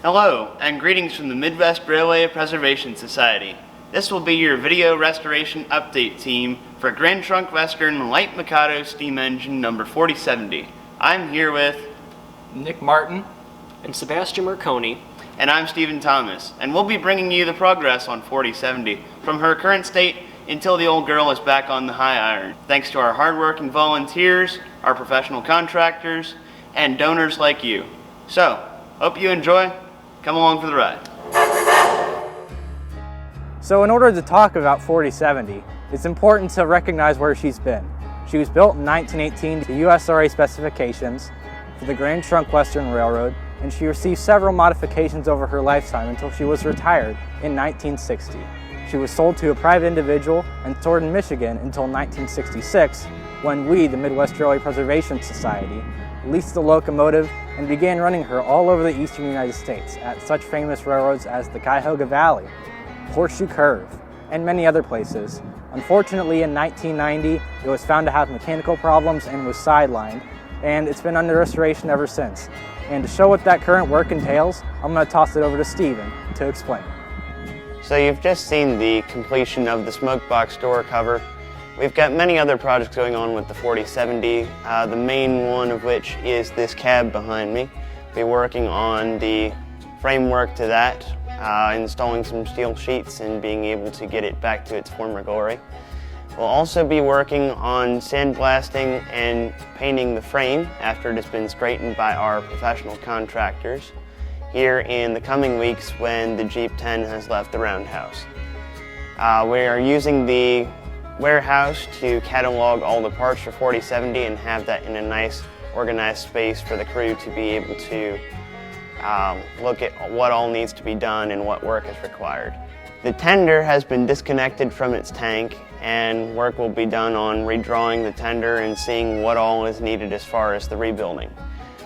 Hello, and greetings from the Midwest Railway Preservation Society. This will be your video restoration update team for Grand Trunk Western Light Mikado Steam Engine number 4070. I'm here with Nick Martin and Sebastian Marconi. And I'm Stephen Thomas, and we'll be bringing you the progress on 4070 from her current state until the old girl is back on the high iron. Thanks to our hardworking volunteers, our professional contractors, and donors like you. So, hope you enjoy. Come along for the ride. So in order to talk about 4070, it's important to recognize where she's been. She was built in 1918 to USRA specifications for the Grand Trunk Western Railroad, and she received several modifications over her lifetime until she was retired in 1960. She was sold to a private individual and stored in Michigan until 1966, when we, the Midwest Railway Preservation Society, leased the locomotive and began running her all over the eastern United States at such famous railroads as the Cuyahoga Valley, Horseshoe Curve, and many other places. Unfortunately, in 1990, it was found to have mechanical problems and was sidelined, and it's been under restoration ever since. And to show what that current work entails, I'm going to toss it over to Steven to explain. So you've just seen the completion of the smoke box door cover. We've got many other projects going on with the 4070, the main one of which is this cab behind me. We'll be working on the framework to that, installing some steel sheets and being able to get it back to its former glory. We'll also be working on sandblasting and painting the frame after it has been straightened by our professional contractors here in the coming weeks when the Jeep 10 has left the roundhouse. We are using the warehouse to catalog all the parts for 4070 and have that in a nice organized space for the crew to be able to look at what all needs to be done and what work is required. The tender has been disconnected from its tank, and work will be done on redrawing the tender and seeing what all is needed as far as the rebuilding.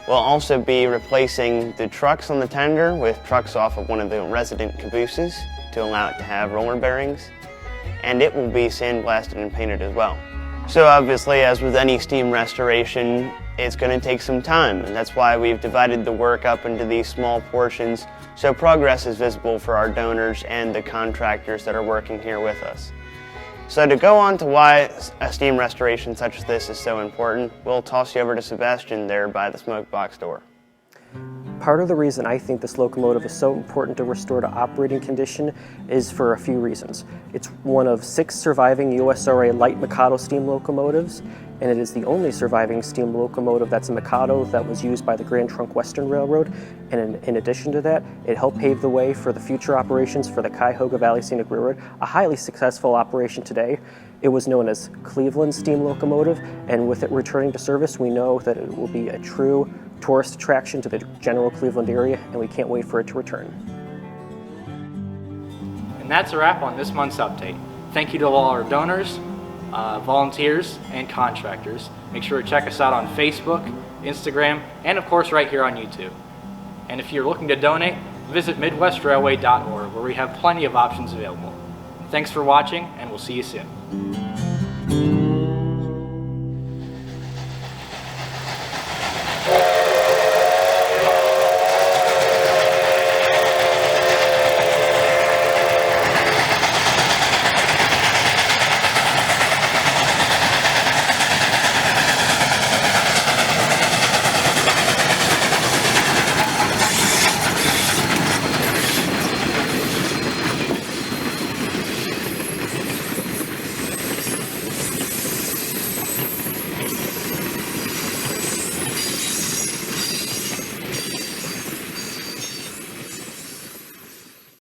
We'll also be replacing the trucks on the tender with trucks off of one of the resident cabooses to allow it to have roller bearings, and it will be sandblasted and painted as well. So obviously, as with any steam restoration, it's going to take some time, and that's why we've divided the work up into these small portions so progress is visible for our donors and the contractors that are working here with us. So to go on to why a steam restoration such as this is so important, we'll toss you over to Sebastian there by the smoke box door. Part of the reason I think this locomotive is so important to restore to operating condition is for a few reasons. It's one of 6 surviving USRA light Mikado steam locomotives, and it is the only surviving steam locomotive that's a Mikado that was used by the Grand Trunk Western Railroad. And in addition to that, it helped pave the way for the future operations for the Cuyahoga Valley Scenic Railroad, a highly successful operation today. It was known as Cleveland's steam locomotive, and with it returning to service, we know that it will be a true tourist attraction to the general Cleveland area, and we can't wait for it to return. And that's a wrap on this month's update. Thank you to all our donors, volunteers, and contractors. Make sure to check us out on Facebook, Instagram, and of course right here on YouTube. And if you're looking to donate, visit midwestrailway.org where we have plenty of options available. Thanks for watching, and we'll see you soon.